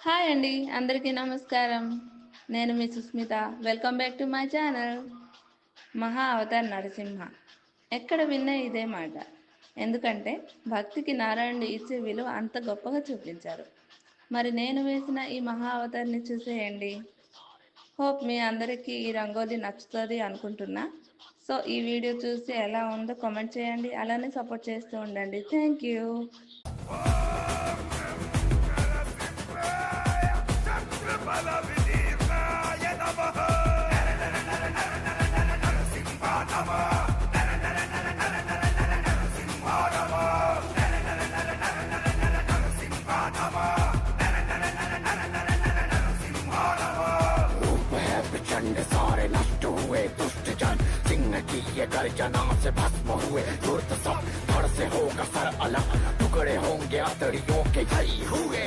Hi అండి, అందరికీ నమస్కారం. నేను మీ Susmita. Welcome back to my channel. Maha Avatar Narasimha. ఎక్కడ విన్నా ఇదే మాట. ఎందుకంటే భక్తికి నారాయణుడు ఇచ్చే విలువ అంత గొప్పగా చూపించారు. మరి నేను వేసిన ఈ మహా అవతార్ని చూసేయండి. హోప్ మీ అందరికీ ఈ రంగోలీ నచ్చుతుంది అనుకుంటున్నా. సో ఈ వీడియో చూసి ఎలా ఉందో కామెంట్ చేయండి. అలానే సపోర్ట్ చేస్తూ ఉండండి. Thank you. प्रचंड सारे नष्ट हुए दुष्ट जन सिंह की ये गर्जना से भस्म हुए धूर्त सब धड़ से होगा सर अलग टुकड़े होंगे अतड़ियों के जई हुए